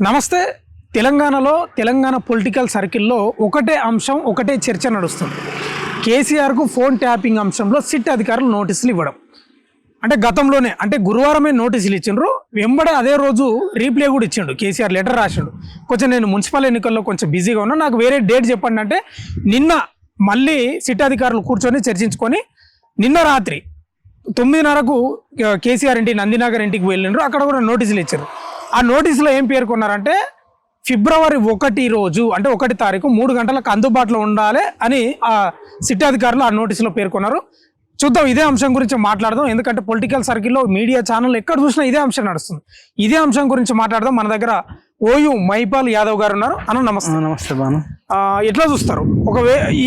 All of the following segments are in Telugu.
నమస్తే. తెలంగాణ పొలిటికల్ సర్కిల్లో ఒకటే అంశం, ఒకటే చర్చ నడుస్తుంది. కేసీఆర్కు ఫోన్ ట్యాపింగ్ అంశంలో సిట్ అధికారులు నోటీసులు ఇవ్వడం. అంటే గతంలోనే, అంటే గురువారమే నోటీసులు ఇచ్చిండ్రు, వెంబడే అదే రోజు రీప్లే కూడా ఇచ్చిండు. కేసీఆర్ లెటర్ రాసిండు, కొంచెం నేను మున్సిపల్ ఎన్నికల్లో కొంచెం బిజీగా ఉన్నా, నాకు వేరే డేట్ చెప్పండి అంటే నిన్న మళ్ళీ సిట్ అధికారులు కూర్చొని చర్చించుకొని నిన్న రాత్రి 9:30కు కేసీఆర్ ఇంటి నందినగర్ ఇంటికి వెళ్ళిండ్రు. అక్కడ కూడా నోటీసులు ఇచ్చారు. ఆ నోటీసులో ఏం పేర్కొన్నారంటే ఫిబ్రవరి 1 రోజు, అంటే 1 తారీఖు 3 గంటలకు అందుబాటులో ఉండాలి అని ఆ సిట్ అధికారులు ఆ నోటీసులో పేర్కొన్నారు. చూద్దాం, ఇదే అంశం గురించి మాట్లాడదాం. ఎందుకంటే పొలిటికల్ సర్కిల్లో మీడియా ఛానల్ ఎక్కడ చూసినా ఇదే అంశం నడుస్తుంది. ఇదే అంశం గురించి మాట్లాడదాం. మన దగ్గర ఓయూ మైపాల్ యాదవ్ గారు ఉన్నారు. అన్న నమస్తే. నమస్తే బాను. ఎట్లా చూస్తారు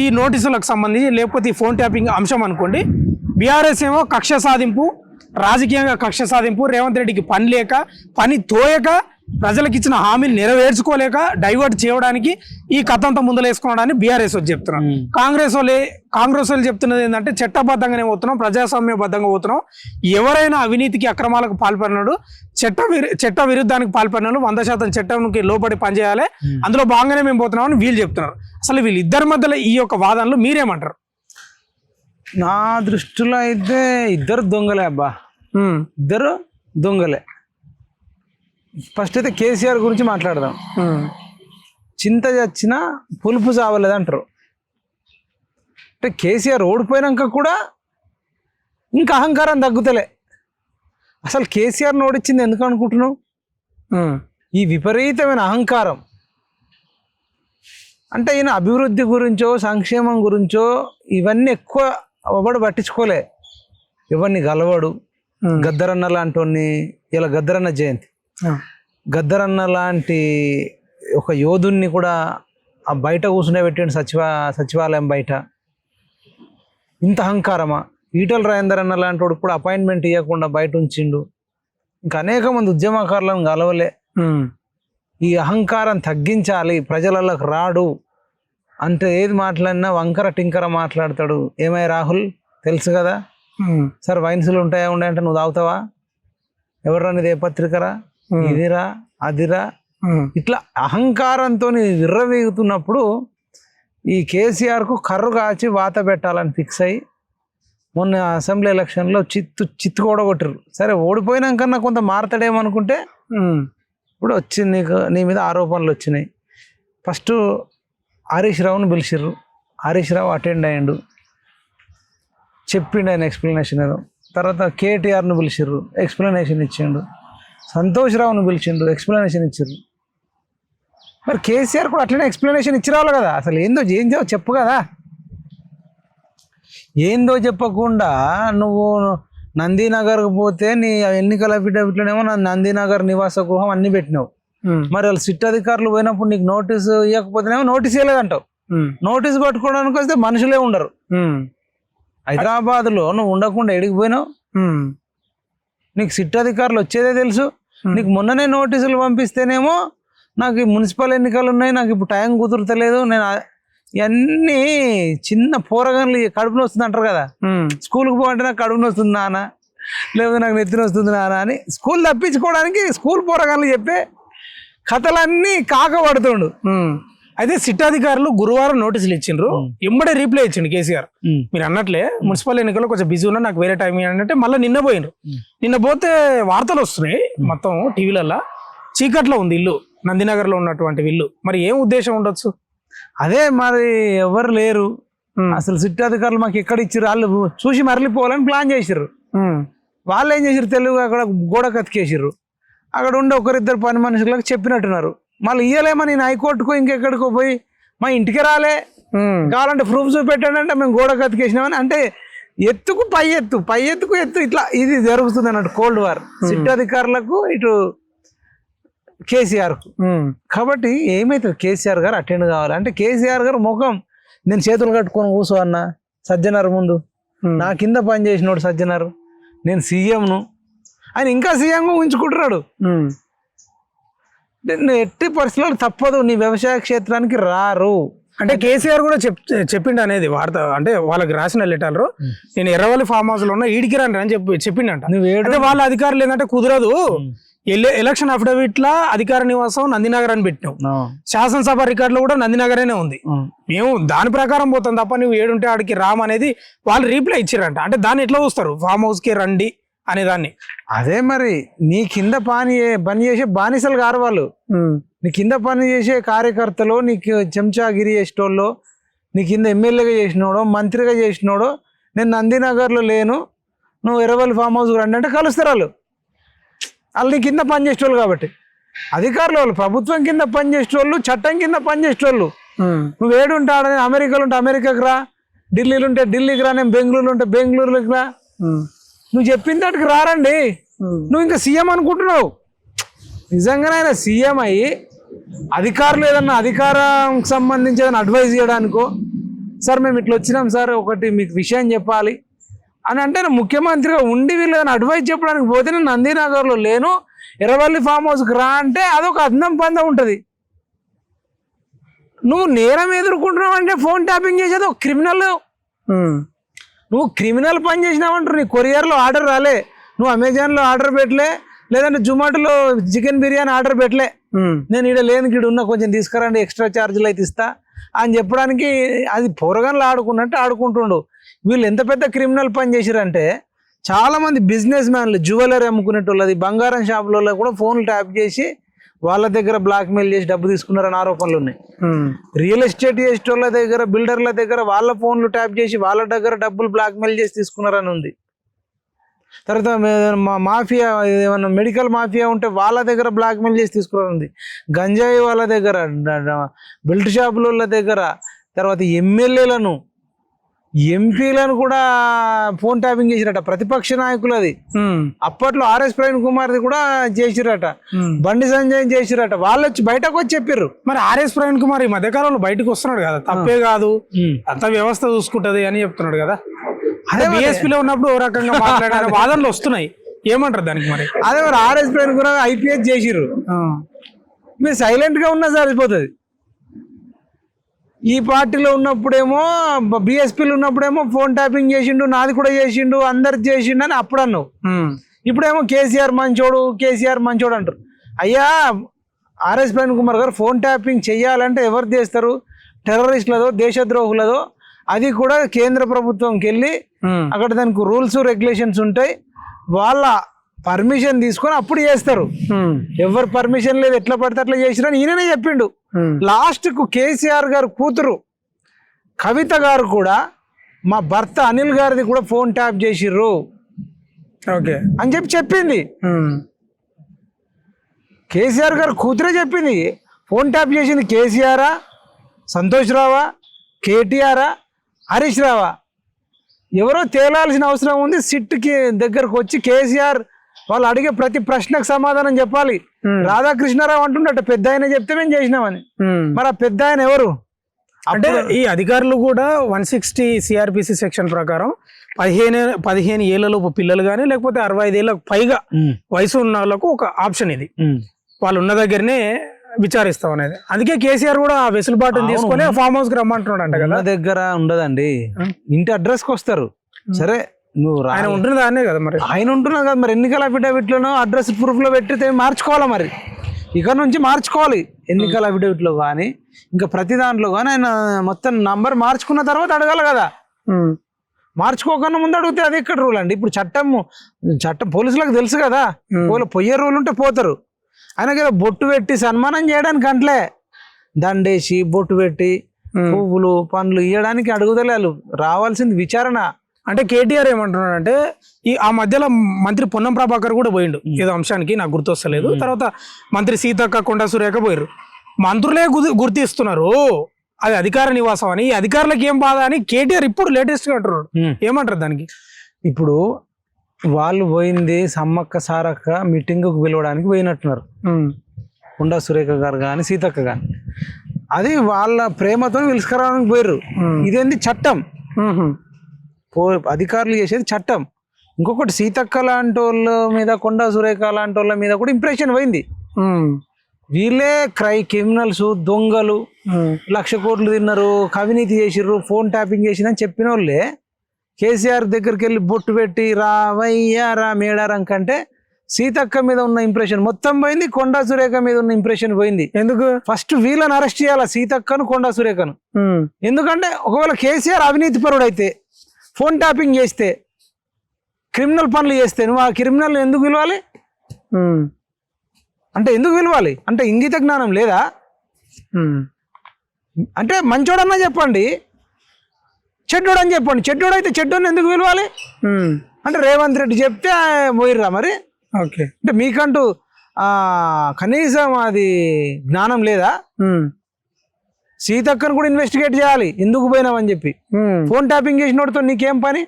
ఈ నోటీసులకు సంబంధించి, లేకపోతే ఈ ఫోన్ ట్యాపింగ్ అంశం అనుకోండి, బీఆర్ఎస్ ఏమో కక్ష సాధింపు, రాజకీయంగా కక్ష సాధింపు, రేవంత్ రెడ్డికి పని లేక, పని తోయక, ప్రజలకు ఇచ్చిన హామీలు నెరవేర్చుకోలేక డైవర్ట్ చేయడానికి ఈ కథ అంతా ముందలేసుకోవడానికి బీఆర్ఎస్ వచ్చి చెప్తున్నాం. కాంగ్రెస్ వాళ్ళు చెప్తున్నది ఏంటంటే చట్టబద్ధంగానే పోతున్నాం, ప్రజాస్వామ్యబద్ధంగా పోతున్నాం. ఎవరైనా అవినీతికి అక్రమాలకు పాల్పడినాడు, చట్ట విరుద్ధానికి పాల్పడినాడు, 100% చట్టంకి లోబడి పనిచేయాలి, అందులో భాగంగానే మేము పోతున్నామని వీళ్ళు చెప్తున్నారు. అసలు వీళ్ళిద్దరి మధ్యలో ఈ యొక్క వాదనలు మీరేమంటారు? నా దృష్టిలో అయితే ఇద్దరు దొంగలే అబ్బా, ఇద్దరు దొంగలే. ఫస్ట్ అయితే కేసీఆర్ గురించి మాట్లాడదాం. చింత చచ్చినా పులుపు చావలేదు అంటారు. అంటే కేసీఆర్ ఓడిపోయినాక కూడా ఇంకా అహంకారం తగ్గుతలే. అసలు కేసీఆర్ని ఓడించింది ఎందుకు అనుకుంటున్నావు? ఈ విపరీతమైన అహంకారం. అంటే ఈయన అభివృద్ధి గురించో సంక్షేమం గురించో ఇవన్నీ ఎక్కువ ఎవడు పట్టించుకోలే. ఎవరిని గలవాడు. గద్దరన్న లాంటి ఇలా గద్దరన్న జయంతి, గద్దరన్న లాంటి ఒక యోధుణ్ణి కూడా ఆ బయట కూర్చునే పెట్టిండు, సచివాలయం బయట. ఇంత అహంకారమా? ఈటల రాజేందర్ అన్న లాంటి వాడు కూడా అపాయింట్మెంట్ ఇవ్వకుండా బయట ఉంచిండు. ఇంకా అనేక మంది ఉద్యమకారులను గలవలే. ఈ అహంకారం తగ్గించాలి, ప్రజలకు రాడు అంటే ఏది మాట్లాడినా వంకర టింకర మాట్లాడతాడు. ఏమై రాహుల్ తెలుసు కదా సార్, వైన్సులు ఉంటాయా ఉన్నాయంటే నువ్వు తాగుతావా? ఎవర్రా నీది, ఏ పత్రికరా, ఇదిరా అదిరా, ఇట్లా అహంకారంతో విర్రవీగుతున్నప్పుడు ఈ కేసీఆర్కు కర్రు కాచి వాత పెట్టాలని ఫిక్స్ అయ్యి మొన్న అసెంబ్లీ ఎలక్షన్లో చిత్తు కూడా కొట్టారు. సరే ఓడిపోయినాకన్నా కొంత మారతాడేమనుకుంటే ఇప్పుడు వచ్చింది, నీ మీద ఆరోపణలు వచ్చినాయి. ఫస్ట్ హరీష్ రావును పిలిచిర్రు, హరీష్ రావు అటెండ్ అయ్యిండు, చెప్పిండు ఆయన ఎక్స్ప్లెనేషన్ ఏదో. తర్వాత కేటీఆర్ను పిలిచిర్రు, ఎక్స్ప్లెనేషన్ ఇచ్చిండు. సంతోష్ రావును పిలిచిండు, ఎక్స్ప్లెనేషన్ ఇచ్చిర్రు. మరి కేసీఆర్ కూడా అట్లనే ఎక్స్ప్లెనేషన్ ఇచ్చి రావాలి కదా. అసలు ఏందో చెప్పు కదా. ఏందో చెప్పకుండా నువ్వు నందీనగర్కి పోతే నీ ఎన్నికల అఫిడవిట్లోనేమో నందీనగర్ నివాస గృహం అన్ని పెట్టినావు. మరి వాళ్ళు సిట్ అధికారులు పోయినప్పుడు నీకు నోటీసు ఇవ్వకపోతేనేమో నోటీస్ ఇవ్వలేదంటావు. నోటీస్ పట్టుకోవడానికి వస్తే మనుషులే ఉండరు. హైదరాబాద్లో నువ్వు ఉండకుండా ఎడికి పోయినావు? నీకు సిట్ అధికారులు వచ్చేదే తెలుసు. నీకు మొన్ననే నోటీసులు పంపిస్తేనేమో నాకు ఈ మున్సిపల్ ఎన్నికలు ఉన్నాయి, నాకు ఇప్పుడు టైం కుదురుతలేదు, నేను ఇవన్నీ చిన్న పోరగాన్లు కడుపున వస్తుంది అంటారు కదా. స్కూల్కి పోవంటే నాకు కడుపున వస్తుంది నాన్న, లేదా నాకు నెత్తిన వస్తుంది నాన్న అని స్కూల్ తప్పించుకోవడానికి స్కూల్ పోరగాన్లు చెప్పే కథలన్నీ కాకపడుతుండు. అయితే సిట్ అధికారులు గురువారం నోటీసులు ఇచ్చిండ్రు, ఎంబడే రీప్లై ఇచ్చిండు కేసీఆర్. మీరు అన్నట్లే మున్సిపల్ ఎన్నికల్లో కొంచెం బిజీ ఉన్నా, నాకు వేరే టైం అంటే మళ్ళీ నిన్న పోయినరు. నిన్న పోతే వార్తలు వస్తున్నాయి మొత్తం టీవీలలో, చీకట్లో ఉంది ఇల్లు, నందినగర్లో ఉన్నటువంటి ఇల్లు. మరి ఏం ఉద్దేశం ఉండొచ్చు? అదే మరి ఎవరు లేరు అసలు. సిట్ అధికారులు మాకు ఎక్కడ ఇచ్చారు, వాళ్ళు చూసి మరలిపోవాలని ప్లాన్ చేసిర్రు. వాళ్ళు ఏం చేసారు, తెలుగు అక్కడ గోడ కతికేసిర్రు. అక్కడ ఉండే ఒకరిద్దరు పని మనుషులకు చెప్పినట్టున్నారు. మళ్ళీ ఇయ్యలేమని నేను హైకోర్టుకో ఇంకెక్కడికో పోయి మా ఇంటికి రాలే, కావాలంటే ప్రూఫ్ చూపెట్టాడు అంటే మేము గోడ కతికేసినామని. అంటే ఎత్తుకు పై ఎత్తుకు ఇట్లా ఇది జరుగుతుంది అన్నట్టు కోల్డ్ వార్ సిట్ అధికారులకు, ఇటు కేసీఆర్కు. కాబట్టి ఏమైతుంది, కేసీఆర్ గారు అటెండ్ కావాలి అంటే కేసీఆర్ గారు ముఖం నేను చేతులు కట్టుకొని కూర్చో అన్న సజ్జనారు ముందు, నా కింద పని చేసినోడు సజ్జనారు, నేను సీఎంను ఆయన ఇంకా సీఎంగా ఉంచుకుంటున్నాడు. ఎట్టి పరిస్థితుల్లో తప్పదు, నీ వ్యవసాయ క్షేత్రానికి రారు. అంటే కేసీఆర్ కూడా చెప్పిండు అనేది వార్త, అంటే వాళ్ళకి రాసిన లెటర్లు, నేను ఎర్రవల్లి ఫామ్ హౌస్ లో ఉన్నా ఈడికి రండి అని చెప్పిండంట. వాళ్ళ అధికారులు ఏంటంటే కుదరదు, ఎలక్షన్ అఫిడవిట్ లా అధికార నివాసం నందినగర్ అని పెట్టినావు, శాసనసభ రికార్డులో కూడా నందినగరేనే ఉంది. మేము దాని ప్రకారం పోతాం తప్ప నువ్వు ఏడుంటే ఆడికి రామ్ అనేది వాళ్ళు రీప్లై ఇచ్చారంట. అంటే దాన్ని ఎట్లా చూస్తారు, ఫామ్ హౌస్ కి రండి అనే దాన్ని? అదే మరి నీ కింద పని చేసే బానిసలు గారు వాళ్ళు. నీ కింద పని చేసే కార్యకర్తలు, నీకు చెంచాగిరి చేసేటోళ్ళు, నీ కింద ఎమ్మెల్యేగా చేసినోడో మంత్రిగా చేసినోడో నేను నందినగర్లో లేను, నువ్వు ఎర్రవల్లి ఫామ్ హౌస్ రండి అంటే కలుస్తారు వాళ్ళు. వాళ్ళు నీ కింద పనిచేసేటోళ్ళు కాబట్టి అధికారులు వాళ్ళు, ప్రభుత్వం కింద పనిచేసేటోళ్ళు, చట్టం కింద పనిచేసేటోళ్ళు. నువ్వు ఏడుంటాడని అమెరికాలో ఉంటే అమెరికాకి రా, ఢిల్లీలో ఉంటే ఢిల్లీకి రా, నేను బెంగళూరులో ఉంటే బెంగళూరులోకి రా. నువ్వు చెప్పిన దాటికి రారండి. నువ్వు ఇంకా సీఎం అనుకుంటున్నావు. నిజంగానే ఆయన సీఎం అయ్యి అధికారులు ఏదన్నా అధికారానికి సంబంధించి ఏదైనా అడ్వైజ్ చేయడానికో, సార్ మేము ఇట్లా వచ్చినాం సార్ ఒకటి మీకు విషయం చెప్పాలి అని అంటే, ముఖ్యమంత్రిగా ఉండి వీళ్ళు ఏదైనా అడ్వైజ్ చెప్పడానికి పోతే నేను నందినగర్లో లేను, ఎర్రవల్లి ఫామ్ హౌస్కి రా అంటే అదొక అందం పందం ఉంటుంది. నువ్వు నేరం ఎదుర్కొంటున్నావు అంటే ఫోన్ ట్యాపింగ్ చేసేది ఒక క్రిమినల్. నువ్వు క్రిమినల్ పని చేసినావంటారు. నీ కొరియర్లో ఆర్డర్ రాలే, నువ్వు అమెజాన్లో ఆర్డర్ పెట్టలే, లేదంటే జొమాటోలో చికెన్ బిర్యానీ ఆర్డర్ పెట్టలే, నేను ఇక్కడ లేని గిడు ఉన్నా కొంచెం తీసుకురండి ఎక్స్ట్రా ఛార్జీలు అయితే ఇస్తా అని చెప్పడానికి అది పొరగన్లు ఆడుకున్నట్టు ఆడుకుంటుండు. వీళ్ళు ఎంత పెద్ద క్రిమినల్ పని చేసిరంటే, చాలా మంది బిజినెస్ మ్యాన్లు, జ్యువెలరీ అమ్ముకునేటోళ్ళది, బంగారం షాపులలో కూడా ఫోన్లు ట్యాప్ చేసి వాళ్ళ దగ్గర బ్లాక్మెయిల్ చేసి డబ్బు తీసుకున్నారని ఆరోపణలు ఉన్నాయి. రియల్ ఎస్టేట్ చేసేటోళ్ళ దగ్గర, బిల్డర్ల దగ్గర వాళ్ళ ఫోన్లు ట్యాప్ చేసి వాళ్ళ దగ్గర డబ్బులు బ్లాక్మెయిల్ చేసి తీసుకున్నారని ఉంది. తర్వాత మాఫియా, ఏమన్నా మెడికల్ మాఫియా ఉంటే వాళ్ళ దగ్గర బ్లాక్మెయిల్ చేసి తీసుకున్నారని ఉంది. గంజాయి వాళ్ళ దగ్గర, బెల్ట్ షాపుల దగ్గర, తర్వాత ఎమ్మెల్యేలను, ఎంపీలను కూడా ఫోన్ ట్యాపింగ్ చేసిరట. ప్రతిపక్ష నాయకులు అది అప్పట్లో ఆర్ఎస్ ప్రవీణ్ కుమార్ది కూడా చేసిరట, బండి సంజయ్ చేసిరట. వాళ్ళు వచ్చి బయటకు వచ్చి చెప్పారు. మరి ఆర్ఎస్ ప్రవీణ్ కుమార్ ఈ మధ్యకాలంలో బయటకు వస్తున్నాడు కదా, తప్పే కాదు అంత వ్యవస్థ చూసుకుంటది అని చెప్తున్నాడు కదా. అదే బీఎస్పీలో ఉన్నప్పుడు ఓ రకంగా మాట్లాడే వాదనలు వస్తున్నాయి, ఏమంటారు దానికి? మరి అదే మరి ఆర్ఎస్ ప్రవీణ్ కుమార్ ఐపీఎస్ చేసిర్రు, మీరు సైలెంట్ గా ఉన్నా సరిపోతుంది. ఈ పార్టీలో ఉన్నప్పుడేమో, బీఎస్పీలో ఉన్నప్పుడేమో ఫోన్ ట్యాపింగ్ చేసిండు, నాది కూడా చేసిండు, అందరికి చేసిండు అని అప్పుడు అన్నావు. ఇప్పుడేమో కేసీఆర్ మంచోడు, కేసీఆర్ మంచోడు అంటారు. అయ్యా ఆర్ఎస్ ప్రవీణ్ కుమార్ గారు ఫోన్ ట్యాపింగ్ చెయ్యాలంటే ఎవరు చేస్తారు? టెర్రరిస్టులదో, దేశద్రోహులదో, అది కూడా కేంద్ర ప్రభుత్వంకి వెళ్ళి అక్కడ దానికి రూల్స్ రెగ్యులేషన్స్ ఉంటాయి, వాళ్ళ పర్మిషన్ తీసుకొని అప్పుడు చేస్తారు. ఎవరు పర్మిషన్ లేదు, ఎట్లా పడితే అట్లా చేసిరని ఈయననే చెప్పిండు. లాస్ట్ కు కేసీఆర్ గారు కూతురు కవిత గారు కూడా, మా భర్త అనిల్ గారిది కూడా ఫోన్ ట్యాప్ చేసిర్రు ఓకే అని చెప్పింది. కేసీఆర్ గారు కూతురే చెప్పింది. ఫోన్ ట్యాప్ చేసింది కేసీఆరా, సంతోష్ రావా, కేటీఆరా, హరీష్ రావా? ఎవరో తేలాల్సిన అవసరం ఉంది. సిట్కి దగ్గరకు వచ్చి కేసీఆర్ వాళ్ళు అడిగే ప్రతి ప్రశ్నకు సమాధానం చెప్పాలి. రాధాకృష్ణారావు అంటున్నట్ట పెద్ద ఆయన చెప్తే మేము చేసినామని. మరి ఆ పెద్ద ఆయన ఎవరు? అంటే ఈ అధికారులు కూడా 160 సిఆర్పిసి సెక్షన్ ప్రకారం 15 ఏళ్లలోపు పిల్లలు కానీ, లేకపోతే 65 ఏళ్ళకు పైగా వయసు ఉన్న వాళ్ళకు ఒక ఆప్షన్ ఇది, వాళ్ళు ఉన్న దగ్గరనే విచారిస్తాం అనేది. అందుకే కేసీఆర్ కూడా ఆ వెసులుబాటుని తీసుకొని ఫామ్ హౌస్ కి రమ్మంటున్నాడు అంట కదా. దగ్గర ఉండదండి, ఇంటి అడ్రస్ కి వస్తారు. సరే నువ్వు ఆయన ఉంటున్నది అనే కదా, మరి ఆయన ఉంటున్నావు కదా, మరి ఎన్నికల అఫిడవిట్లోనో అడ్రస్ ప్రూఫ్ లో పెట్టి మార్చుకోవాలా? మరి ఇక్కడ నుంచి మార్చుకోవాలి. ఎన్నికల అఫిడవిట్ లో కానీ ఇంకా ప్రతి దాంట్లో కానీ ఆయన మొత్తం నంబర్ మార్చుకున్న తర్వాత అడగాలి కదా. మార్చుకోకుండా ముందు అడిగితే అది ఎక్కడ రూల్ అండి? ఇప్పుడు చట్టం పోలీసులకు తెలుసు కదా, పోయే రూల్ ఉంటే పోతారు. ఆయనకి ఏదో బొట్టు పెట్టి సన్మానం చేయడానికి అంటలే, దండేసి బొట్టు పెట్టి పువ్వులు పండ్లు ఇవ్వడానికి అడుగుదలేదు. రావాల్సింది విచారణ. అంటే కేటీఆర్ ఏమంటున్నాడు అంటే, ఆ మధ్యలో మంత్రి పొన్నం ప్రభాకర్ కూడా పోయిండు ఏదో అంశానికి, నాకు గుర్తొస్తలేదు. తర్వాత మంత్రి సీతక్క, కొండా సురేఖ పోయారు. మంత్రులే గుర్తిస్తున్నారు అది అధికార నివాసం అని. ఈ అధికారులకు ఏం బాధ అని కేటీఆర్ ఇప్పుడు లేటెస్ట్ గా అంటున్నాడు. ఏమంటారు దానికి? ఇప్పుడు వాళ్ళు పోయింది సమ్మక్క సారక్క మీటింగ్కు పిలవడానికి పోయినట్టున్నారు, కొండా సురేఖ గారు కానీ సీతక్క కానీ. అది వాళ్ళ ప్రేమతో పిలుచుకురావడానికి పోయారు. ఇదేంది చట్టం, అధికారులు చేసేది చట్టం. ఇంకొకటి సీతక్క లాంటి వాళ్ళ మీద, కొండా సురేఖ లాంటి వాళ్ళ మీద కూడా ఇంప్రెషన్ పోయింది. వీళ్ళే క్రిమినల్స్, దొంగలు, 1,00,000 కోట్లు తిన్నారు, అవినీతి చేసిర్రు, ఫోన్ ట్యాపింగ్ చేసిందని చెప్పిన వాళ్ళే కేసీఆర్ దగ్గరికి వెళ్ళి బొట్టు పెట్టి రావయ్యా రా మేడారం కంటే సీతక్క మీద ఉన్న ఇంప్రెషన్ మొత్తం పోయింది, కొండా సురేఖ మీద ఉన్న ఇంప్రెషన్ పోయింది. ఎందుకు? ఫస్ట్ వీళ్ళని అరెస్ట్ చేయాలి, సీతక్కను కొండా సురేఖను. ఎందుకంటే ఒకవేళ కేసీఆర్ అవినీతి పరుడు అయితే, ఫోన్ ట్యాపింగ్ చేస్తే, క్రిమినల్ పనులు చేస్తే నువ్వు ఆ క్రిమినల్ ఎందుకు పిలవాలి? అంటే ఎందుకు పిలవాలి? అంటే ఇంగిత జ్ఞానం లేదా? అంటే మంచోడన్నా చెప్పండి, చెడ్డోడని చెప్పండి. చెడ్డోడైతే చెడ్డోని ఎందుకు పిలవాలి? అంటే రేవంత్ రెడ్డి చెప్తే పోయిర్రా మరి. ఓకే, అంటే మీకంటూ కనీసం అది జ్ఞానం లేదా? సీతక్కను కూడా ఇన్వెస్టిగేట్ చేయాలి, ఎందుకు పోయినావని చెప్పి. ఫోన్ ట్యాపింగ్ చేసినోడితో నీకేం పని?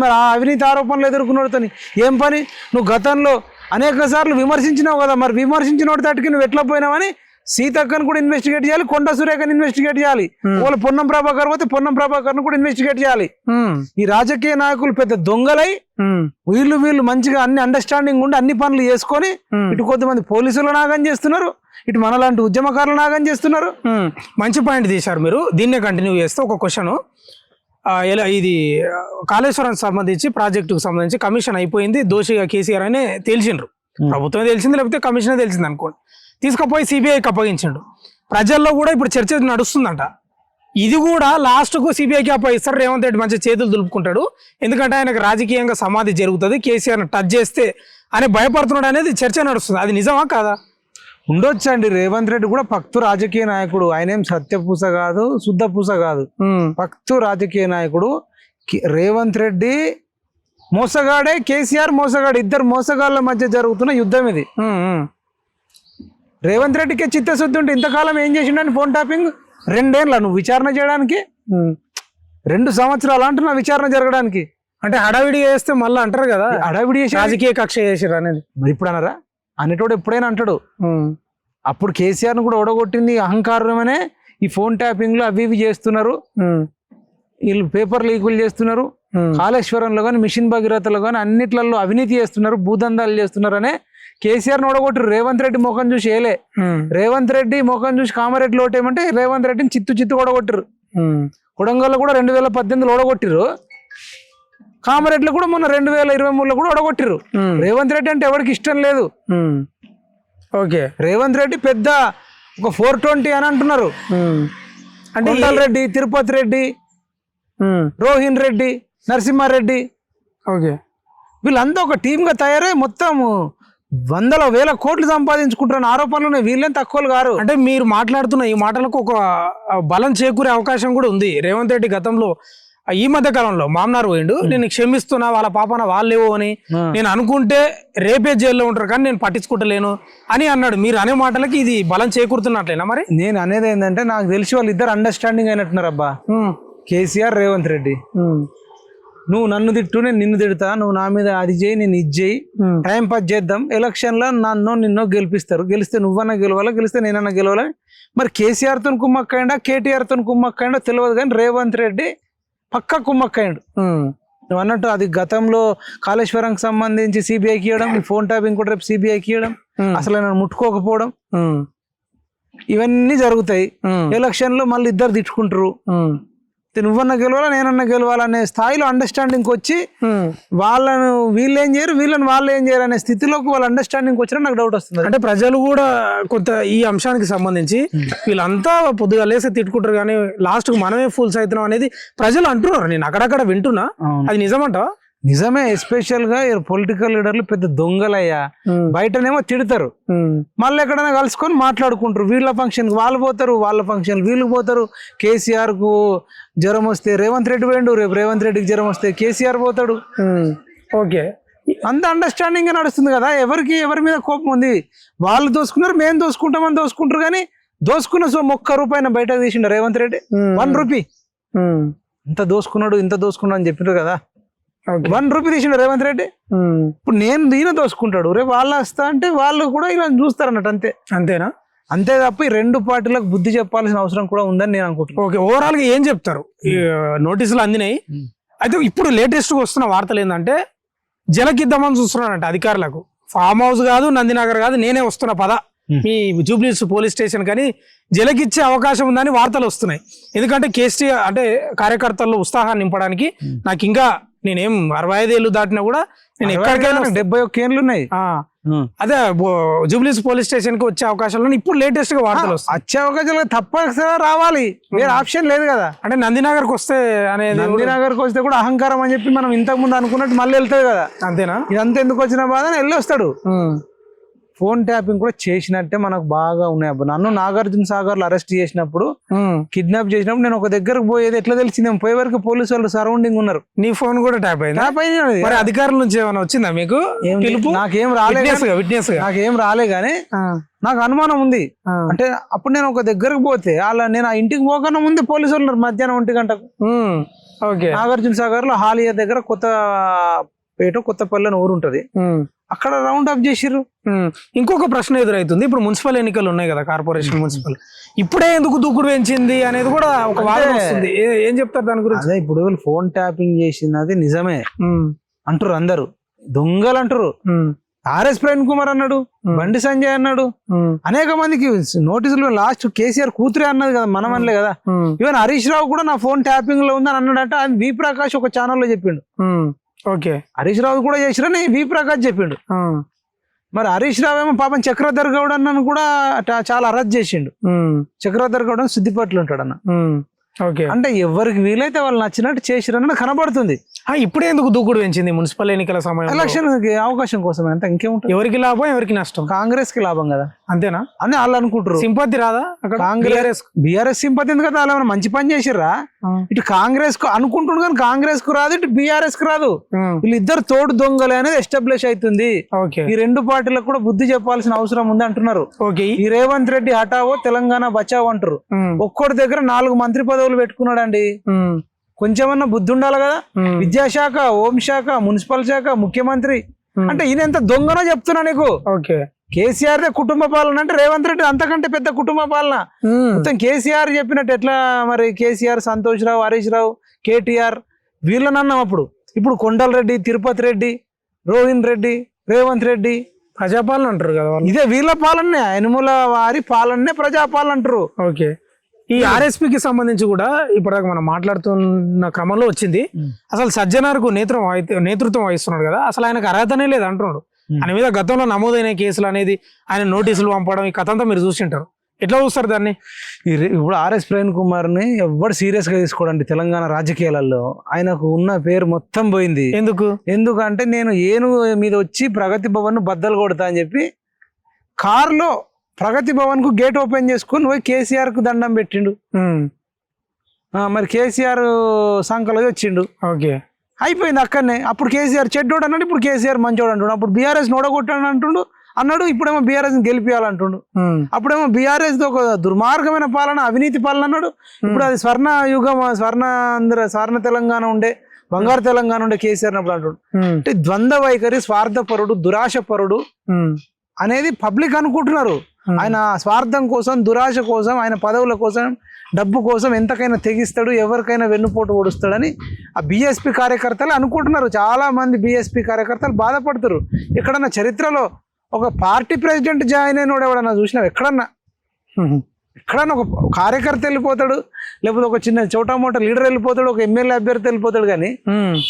మరి అవినీతి ఆరోపణలు ఎదుర్కొన్నోడితో ఏం పని? నువ్వు గతంలో అనేక సార్లు విమర్శించినావు కదా, మరి విమర్శించిన తట్టుకి నువ్వు ఎట్లా పోయినావని సీతక్కను కూడా ఇన్వెస్టిగేట్ చేయాలి, కొండా సురేఖను ఇన్వెస్టిగేట్ చేయాలి. వాళ్ళు పొన్నం ప్రభాకర్ పోతే పొన్నం ప్రభాకర్ కూడా ఇన్వెస్టిగేట్ చేయాలి. ఈ రాజకీయ నాయకులు పెద్ద దొంగలై వీళ్ళు మంచిగా అన్ని అండర్స్టాండింగ్ ఉండి అన్ని పనులు చేసుకొని ఇటు కొంతమంది పోలీసులు నాగం చేస్తున్నారు, ఇటు మనలాంటి ఉద్యమకారులు నాగం చేస్తున్నారు. మంచి పాయింట్ తీశారు మీరు. దీన్నే కంటిన్యూ చేస్తే ఒక క్వశ్చన్, ఇది కాళేశ్వరం సంబంధించి ప్రాజెక్టుకు సంబంధించి కమిషన్ అయిపోయింది, దోషిగా కేసీఆర్ అనే తేల్చిండ్రు. ప్రభుత్వమే తెలిసింది లేకపోతే కమిషనే తెలిసింది అనుకోండి. తీసుకుపోయి సిబిఐకి అప్పగించాడు. ప్రజల్లో కూడా ఇప్పుడు చర్చ నడుస్తుందంట. ఇది కూడా లాస్ట్కు సిబిఐకి అప్పగిస్తారు, రేవంత్ రెడ్డి మంచి చేతులు దులుపుకుంటాడు, ఎందుకంటే ఆయనకు రాజకీయంగా సమాధి జరుగుతుంది, కేసీఆర్ని టచ్ చేస్తే అని భయపడుతున్నాడు అనేది చర్చ నడుస్తుంది. అది నిజమా కాదా? ఉండొచ్చు అండి. రేవంత్ రెడ్డి కూడా పక్తు రాజకీయ నాయకుడు, ఆయన ఏం సత్యపూస కాదు, శుద్ధపూస కాదు, పక్తు రాజకీయ నాయకుడు. రేవంత్ రెడ్డి మోసగాడే, కేసీఆర్ మోసగాడు, ఇద్దరు మోసగాళ్ళ మధ్య జరుగుతున్న యుద్ధం ఇది. రేవంత్ రెడ్డికి చిత్తశుద్ధి ఉంటే ఇంతకాలం ఏం చేసిండని ఫోన్ ట్యాపింగ్ 2 ఏళ్ళ నువ్వు విచారణ చేయడానికి? 2 సంవత్సరాలు అంటున్నా విచారణ జరగడానికి. అంటే హడావిడి చేస్తే మళ్ళీ అంటారు కదా, హడావిడి చేసి రాజకీయ కక్ష చేసారు అనేది. మరి ఇప్పుడు అన్నారా? అనేటోడు ఎప్పుడైనా అంటాడు. అప్పుడు కేసీఆర్ను కూడా ఓడగొట్టింది అహంకారమనే ఈ ఫోన్ ట్యాపింగ్లు అవి ఇవి చేస్తున్నారు, వీళ్ళు పేపర్ లీకులు చేస్తున్నారు, కాళేశ్వరంలో కానీ మిషన్ భగీరథలో కానీ అన్నిట్లలో అవినీతి చేస్తున్నారు, భూదందాలు చేస్తున్నారు అనే కేసీఆర్ ఓడగొట్టారు. రేవంత్ రెడ్డి ముఖం చూసి ఏలే, రేవంత్ రెడ్డి ముఖం చూసి కామారెడ్డి ఓటేమంటే రేవంత్ రెడ్డిని చిత్తు ఓడగొట్టారు. కొడంగల్లో కూడా 2018 ఓడగొట్టిరు, కామారెడ్డిలో కూడా మొన్న 2023 కూడా ఓడగొట్టిరు. రేవంత్ రెడ్డి అంటే ఎవరికి ఇష్టం లేదు. ఓకే, రేవంత్ రెడ్డి పెద్ద ఒక 420 అని అంటున్నారు. అంటే రెడ్డి, తిరుపతి రెడ్డి, రోహిన్ రెడ్డి, నరసింహారెడ్డి, ఓకే, వీళ్ళంతా ఒక టీమ్ గా తయారై మొత్తం 100,000 కోట్లు సంపాదించుకుంటున్న ఆరోపణలు వీళ్ళేం తక్కువ గారు. అంటే మీరు మాట్లాడుతున్న ఈ మాటలకు ఒక బలం చేకూరే అవకాశం కూడా ఉంది. రేవంత్ రెడ్డి గతంలో ఈ మధ్య కాలంలో మామనార్ పోయిండు, నేను క్షమిస్తున్నా, వాళ్ళ పాపన వాళ్ళేవో అని నేను అనుకుంటే రేపే జైల్లో ఉంటారు కానీ నేను పట్టించుకుంటలేను అని అన్నాడు. మీరు అనే మాటలకి ఇది బలం చేకూరుతున్నట్లేనా? మరి నేను అనేది ఏంటంటే నాకు తెలిసి వాళ్ళు ఇద్దరు అండర్స్టాండింగ్ అయినట్టున్నారు. అబ్బా, కేసీఆర్ రేవంత్ రెడ్డి, నువ్వు నన్ను తిట్టు, నేను నిన్ను తిడతా, నువ్వు నా మీద అది చేయి, నేను ఇది చేయి, టైం పాస్ చేద్దాం, ఎలక్షన్ లో నిన్నో గెలిపిస్తారు, గెలిస్తే నువ్వన్నా గెలవాలా, గెలిస్తే నేనన్నా గెలవాలని. మరి కేసీఆర్ తో కుమ్మక్కైండా, కేటీఆర్ తో కుమ్మక్కైండా తెలియదు కానీ రేవంత్ రెడ్డి పక్కా కుమ్మక్కైండు. నువ్వు అన్నట్టు అది గతంలో కాళేశ్వరంకి సంబంధించి సిబిఐకి ఇవ్వడం, ఫోన్ ట్యాపింగ్ కూడా రేపు సిబిఐకి ఇవ్వడం, అసలు ఆయన ముట్టుకోకపోవడం, ఇవన్నీ జరుగుతాయి. ఎలక్షన్ లో మళ్ళీ ఇద్దరు తిట్టుకుంటారు, నువ్వన్నా గెలవాలా నేనన్నా గెలవాలనే స్థాయిలో అండర్స్టాండింగ్ వచ్చి వాళ్ళను వీళ్ళు ఏం చేయరు, వీళ్ళని వాళ్ళు ఏం చేయరు అనే స్థితిలోకి వాళ్ళ అండర్స్టాండింగ్ వచ్చినా నాకు డౌట్ వస్తుంది. అంటే ప్రజలు కూడా కొంత ఈ అంశానికి సంబంధించి వీళ్ళంతా పొద్దుగా లేసి తిట్టుకుంటారు కానీ లాస్ట్ కు మనమే ఫూల్స్ అవుతున్నాం అనేది ప్రజలు అంటున్నారు. నేను అక్కడక్కడ వింటున్నా, అది నిజమంటావా? నిజమే. ఎస్పెషల్ గా పొలిటికల్ లీడర్లు పెద్ద దొంగలయ్యా. బయటనేమో తిడతారు, మళ్ళీ ఎక్కడైనా కలుసుకొని మాట్లాడుకుంటారు. వీళ్ళ ఫంక్షన్ వాళ్ళు పోతారు, వాళ్ళ ఫంక్షన్ వీళ్ళు పోతారు. కేసీఆర్ కు జ్వరం వస్తే రేవంత్ రెడ్డి పోయిండు, రేపు రేవంత్ రెడ్డికి జ్వరం వస్తే కేసీఆర్ పోతాడు. ఓకే, అంత అండర్స్టాండింగ్ గా నడుస్తుంది కదా. ఎవరి మీద కోపం ఉంది? వాళ్ళు దోసుకున్నారు, మేము దోసుకుంటామని దోసుకుంటారు కానీ దోసుకున్న సో ₹1 బయటకు తీసిండు రేవంత్ రెడ్డి. ₹1 ఇంత దోసుకున్నాడు, ఇంత దోసుకున్నాడు అని చెప్పినారు కదా. ₹1 తీసిండు రేవంత్ రెడ్డి. ఇప్పుడు నేను దోసుకుంటాడు, రేపు వాళ్ళు వస్తా అంటే వాళ్ళు కూడా ఇలా చూస్తారు అన్నట్టు. అంతేనా? అంతే తప్ప ఈ 2 పార్టీలకు బుద్ధి చెప్పాల్సిన అవసరం కూడా ఉందని నేను అనుకుంటున్నాను. ఓకే, ఓవరాల్ గా ఏం చెప్తారు? నోటీసులు అందినాయి, అయితే ఇప్పుడు లేటెస్ట్ గా వస్తున్న వార్తలు ఏంటంటే జలకిద్దామని చూస్తున్నానంట అధికారులకు. ఫామ్ హౌస్ కాదు, నందినగర్ కాదు, నేనే వస్తున్నా పద మీ జూబ్లీస్ పోలీస్ స్టేషన్ కానీ జలకిచ్చే అవకాశం ఉందని వార్తలు వస్తున్నాయి. ఎందుకంటే కేసీఆర్ అంటే కార్యకర్తల్లో ఉత్సాహాన్ని నింపడానికి నాకు ఇంకా నేనేం 65 ఏళ్ళు దాటినా కూడా నేను ఎక్కడికైనా 71 ఏళ్ళు ఉన్నాయి. అదే జూబ్లీస్ పోలీస్ స్టేషన్ కి వచ్చే అవకాశాలు ఇప్పుడు లేటెస్ట్ గా వార్తలు వస్తాయి. వచ్చే అవకాశాలు తప్పనిసరిగా రావాలి, వేరే ఆప్షన్ లేదు కదా. అంటే నందినగర్కి వస్తే అనేది నందినగర్కి వస్తే కూడా అహంకారం అని చెప్పి మనం ఇంతకు ముందు అనుకున్నట్టు మళ్ళీ వెళ్తాయి కదా. అంతేనా? ఇదంతా ఎందుకు వచ్చిన బాధ వెళ్ళి వస్తాడు. ఫోన్ ట్యాపింగ్ కూడా చేసినట్టే మనకు బాగా ఉన్నాయి. అబ్బా నన్ను నాగార్జున సాగర్ లో అరెస్ట్ చేసినప్పుడు, కిడ్నాప్ చేసినప్పుడు నేను ఒక దగ్గరకు పోయేది ఎట్లా తెలిసింది, పోయే వరకు పోలీసు వాళ్ళు సరౌండింగ్ ఉన్నారు. నీ ఫోన్ కూడా ట్యాప్ అయింది. మరి అధికారుల నుంచి ఏమైనా వచ్చిందా మీకు పిలుపు? నాకేం రాలేదు, నాకేం రాలే గానీ నాకు అనుమానం ఉంది. అంటే అప్పుడు నేను ఒక దగ్గరకు పోతే నేను ఆ ఇంటికి పోకన్నా ముందే పోలీసు వాళ్ళు ఉన్నారు మధ్యాహ్నం 1 గంటకు. నాగార్జున సాగర్ లో హాలియా దగ్గర కొత్తపల్లి అని ఊరు ఉంటది, అక్కడ రౌండ్ అప్ చేసిర్రు. ఇంకొక ప్రశ్న ఎదురైతుంది. ఇప్పుడు మున్సిపల్ ఎన్నికలు ఉన్నాయి కదా, కార్పొరేషన్ మున్సిపల్, ఇప్పుడే ఎందుకు దూకుడు పెంచింది అనేది కూడా ఒక వాదన వస్తుంది. ఏం చెప్తారు దాని గురించి? అదే ఇప్పుడు ఫోన్ ట్యాపింగ్ చేసింది అది నిజమే అంటారు అందరు, దొంగలు అంటారు. ఆర్ఎస్ ప్రవీణ్ కుమార్ అన్నాడు, బండి సంజయ్ అన్నాడు, అనేక మందికి నోటీసులు. లాస్ట్ కేసీఆర్ కూతురే అన్నది కదా, మనం అనలే కదా. ఈవెన్ హరీష్ రావు కూడా నా ఫోన్ ట్యాపింగ్ లో ఉందని అన్నాడట. అది వి ప్రకాష్ ఒక ఛానల్లో చెప్పిండు. హరీష్ రావు కూడా చేసిరని వి ప్రకాష్ చెప్పిండు. మరి హరీష్ రావు ఏమో పాపం చక్రధర్ గౌడ్ అన్నను కూడా చాలా అరెస్ట్ చేసిండు. చక్రధర్ గౌడ్ అని సిద్దిపేటలో ఉంటాడు అన్న. అంటే ఎవరికి వీలైతే వాళ్ళు నచ్చినట్టు చేసిరని కనబడుతుంది. ఇప్పుడే ఎందుకు దూకుడు పెంచింది మున్సిపల్ ఎన్నికల సమయం? ఎలక్షన్ అవకాశం కోసం అంత ఇంకేముంటుంది. ఎవరికి లాభం ఎవరికి నష్టం? కాంగ్రెస్ కి లాభం కదా, అంతేనా అని వాళ్ళు అనుకుంటారు. సింపతి రాదా అక్కడ? బీఆర్ఎస్ సింపతి ఎందుకు కదా, వాళ్ళు మంచి పని చేసిర్రా. ఇటు కాంగ్రెస్ కు అనుకుంటుండ్రు కానీ కాంగ్రెస్ కు రాదు, ఇటు బీఆర్ఎస్ కు రాదు. వీళ్ళిద్దరు తోడు దొంగలే అనేది ఎస్టాబ్లిష్ అవుతుంది. ఈ రెండు పార్టీలకు కూడా బుద్ధి చెప్పాల్సిన అవసరం ఉంది అంటున్నారు. ఈ రేవంత్ రెడ్డి హఠావో తెలంగాణ బచావో అంటారు. ఒక్కోటి దగ్గర 4 మంత్రి పదవులు పెట్టుకున్నాడండి. కొంచెమన్నా బుద్ధి ఉండాలి కదా. విద్యాశాఖ, హోంశాఖ, మున్సిపల్ శాఖ, ముఖ్యమంత్రి. అంటే ఈయన ఎంత దొంగనో చెప్తున్నా నీకు. కేసీఆర్ దే కుటుంబ పాలన అంటే రేవంత్ రెడ్డి అంతకంటే పెద్ద కుటుంబ పాలన. మొత్తం కేసీఆర్ చెప్పినట్టు ఎట్లా మరి? కేసీఆర్, సంతోష్ రావు, హరీష్ రావు, కేటీఆర్ వీళ్ళని అన్నాం అప్పుడు. ఇప్పుడు కొండల రెడ్డి, తిరుపతి రెడ్డి, రోహిన్ రెడ్డి, రేవంత్ రెడ్డి ప్రజాపాలన అంటారు కదా. ఇదే వీళ్ళ పాలనే, యనుమల వారి పాలనే ప్రజాపాలన అంటారు. ఈ ఆర్ఎస్పీకి సంబంధించి కూడా ఇప్పటిదాకా మనం మాట్లాడుతున్న క్రమంలో వచ్చింది. అసలు సజ్జనార్కు నేతృత్వం వహిస్తున్నాడు కదా, అసలు ఆయనకు అర్హతనే లేదు అంటున్నాడు. ఆయన మీద గతంలో నమోదైన కేసులు అనేది, ఆయన నోటీసులు పంపడం, ఈ కథ అంతా మీరు చూసింటారు. ఎట్లా చూస్తారు దాన్ని? ఇప్పుడు ఆర్ఎస్ ప్రవీణ్ కుమార్ ని ఎవరు సీరియస్ గా తీసుకోవడండి తెలంగాణ రాజకీయాలలో. ఆయనకు ఉన్న పేరు మొత్తం పోయింది. ఎందుకంటే నేను ఏనుగు మీద వచ్చి ప్రగతి భవన్ ను బద్దలు కొడతా అని చెప్పి కారులో ప్రగతి భవన్ కు గేట్ ఓపెన్ చేసుకుని పోయి కేసీఆర్ కు దండం పెట్టిండు. మరి కేసీఆర్ సంకలో వచ్చిండు. అయిపోయింది అక్కడనే. అప్పుడు కేసీఆర్ చెడ్డోడు అన్నాడు, ఇప్పుడు కేసీఆర్ మంచోడు అంటుండు. అప్పుడు బీఆర్ఎస్ నోడగొట్టాడు అన్నాడు, ఇప్పుడేమో బీఆర్ఎస్ గెలిపియాలంటుండు. అప్పుడేమో బీఆర్ఎస్ ఒక దుర్మార్గమైన పాలన, అవినీతి పాలన అన్నాడు. ఇప్పుడు అది స్వర్ణ యుగం, స్వర్ణ తెలంగాణ ఉండే, బంగారు తెలంగాణ ఉండే కేసీఆర్ అప్పుడు అంటుండు. అంటే ద్వంద్వ వైఖరి, స్వార్థపరుడు, దురాశపరుడు అనేది పబ్లిక్ అనుకుంటున్నారు. ఆయన స్వార్థం కోసం, దురాశ కోసం, ఆయన పదవుల కోసం, డబ్బు కోసం ఎంతకైనా తెగిస్తాడు, ఎవరికైనా వెన్నుపోటు ఓడుస్తాడని ఆ బీఎస్పీ కార్యకర్తలు అనుకుంటున్నారు. చాలా మంది బీఎస్పీ కార్యకర్తలు బాధపడుతారు. ఎక్కడన్నా చరిత్రలో ఒక పార్టీ ప్రెసిడెంట్ జాయిన్ అయినోడు ఎవడన్నా చూసినావు? ఎక్కడన్నా ఒక కార్యకర్త వెళ్ళిపోతాడు, లేకపోతే ఒక చిన్న చోటామోటా లీడర్ వెళ్ళిపోతాడు, ఒక ఎమ్మెల్యే అభ్యర్థి వెళ్ళిపోతాడు. కానీ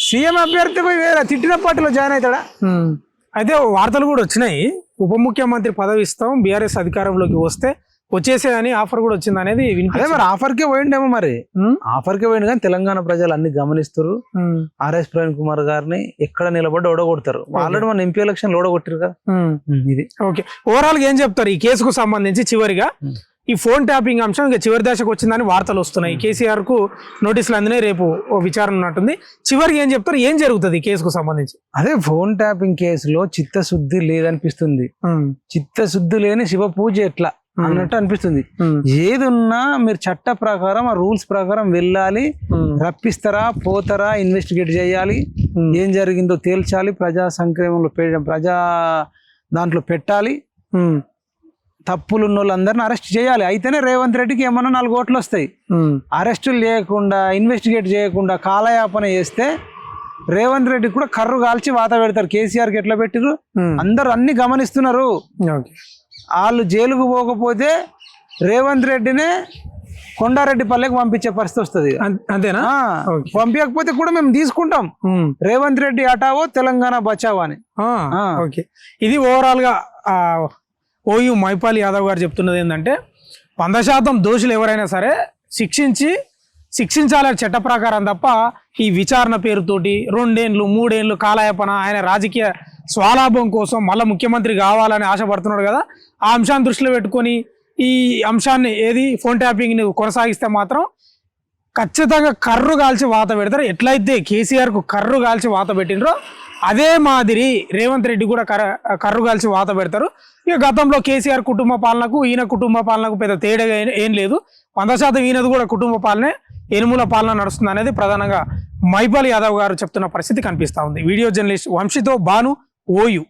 సీఎం అభ్యర్థి పోయి వేరే తిట్టిన పార్టీలో జాయిన్ అవుతాడా? అయితే వార్తలు కూడా వచ్చినాయి, ఉప ముఖ్యమంత్రి పదవి ఇస్తాం బీఆర్ఎస్ అధికారంలోకి వస్తే వచ్చేసేదని ఆఫర్ కూడా వచ్చింది అనేది. అదే మరి ఆఫర్కే పోయిండేమో, మరి ఆఫర్కే పోయిండు. కానీ తెలంగాణ ప్రజలు అన్ని గమనిస్తారు. ఆర్ఎస్ ప్రవీణ్ కుమార్ గారిని ఎక్కడ నిలబడి ఓడగొడతారు. ఆల్రెడీ మన ఎంపీ ఎలక్షన్ ఓడగొట్టారు కదా. ఇది ఓవరాల్ గా ఏం చెప్తారు ఈ కేసుకు సంబంధించి? చివరిగా ఈ ఫోన్ ట్యాపింగ్ అంశం ఇంకా చివరి దశకు వచ్చిందని వార్తలు వస్తున్నాయి. కేసీఆర్ కు నోటీసులు అందినాయి, రేపు విచారణ ఉన్నట్టుంది. చివరికి ఏం చెప్తారు, ఏం జరుగుతుంది ఈ కేసుకు సంబంధించి? అదే ఫోన్ ట్యాపింగ్ కేసులో చిత్తశుద్ధి లేదనిపిస్తుంది. చిత్తశుద్ధి లేని శివ పూజ ఎట్లా అన్నట్టు అనిపిస్తుంది. ఏదున్నా మీరు చట్ట ప్రకారం, ఆ రూల్స్ ప్రకారం వెళ్ళాలి. రప్పిస్తారా, పోతారా, ఇన్వెస్టిగేట్ చేయాలి, ఏం జరిగిందో తేల్చాలి, ప్రజా సంక్షేమంలో ప్రజా దాంట్లో పెట్టాలి, తప్పులు ఉన్న వాళ్ళందరినీ అరెస్ట్ చేయాలి. అయితేనే రేవంత్ రెడ్డికి ఏమన్నా 4 ఓట్లు వస్తాయి. అరెస్టులు చేయకుండా, ఇన్వెస్టిగేట్ చేయకుండా కాలయాపన చేస్తే రేవంత్ రెడ్డి కూడా కర్రు కాల్చి వాత పెడతారు. కేసీఆర్కి ఎట్లా పెట్టిరు అందరు అన్ని గమనిస్తున్నారు. వాళ్ళు జైలుకు పోకపోతే రేవంత్ రెడ్డినే కొండారెడ్డి పల్లెకి పంపించే పరిస్థితి వస్తుంది అంతేనా? ఓకే. పంపించకపోతే కూడా మేము తీసుకుంటాం. ఉమ్. రేవంత్ రెడ్డి హటావో తెలంగాణ బచావో అని. ఓకే. ఇది ఓవరాల్ గా ఓయూ మైపాల్ యాదవ్ గారు చెప్తున్నది ఏంటంటే 100% దోషులు ఎవరైనా సరే శిక్షించాలి చట్ట ప్రకారం తప్ప ఈ విచారణ పేరుతోటి 2 ఏళ్ళు 3 ఏళ్ళు కాలయాపన ఆయన రాజకీయ స్వలాభం కోసం మళ్ళీ ముఖ్యమంత్రి కావాలని ఆశపడుతున్నాడు కదా, ఆ అంశాన్ని దృష్టిలో పెట్టుకొని ఈ అంశాన్ని ఫోన్ ట్యాపింగ్ని కొనసాగిస్తే మాత్రం ఖచ్చితంగా కర్రు కాల్చి వాత పెడతారు. ఎట్లయితే కేసీఆర్కు కర్రు కాల్చి వాత పెట్టినరో అదే మాదిరి రేవంత్ రెడ్డి కూడా కర్రు కాల్చి వాత పెడతారు. ఇక గతంలో కేసీఆర్ కుటుంబ పాలనకు ఈయన కుటుంబ పాలనకు పెద్ద తేడా ఏం లేదు. 100% ఈయనది కూడా కుటుంబ పాలనే, ఎనుముల పాలన నడుస్తుంది అనేది ప్రధానంగా మైపాల్ యాదవ్ గారు చెప్తున్న పరిస్థితి కనిపిస్తూ ఉంది. వీడియో జర్నలిస్ట్ వంశీతో భాను, ఓయూ.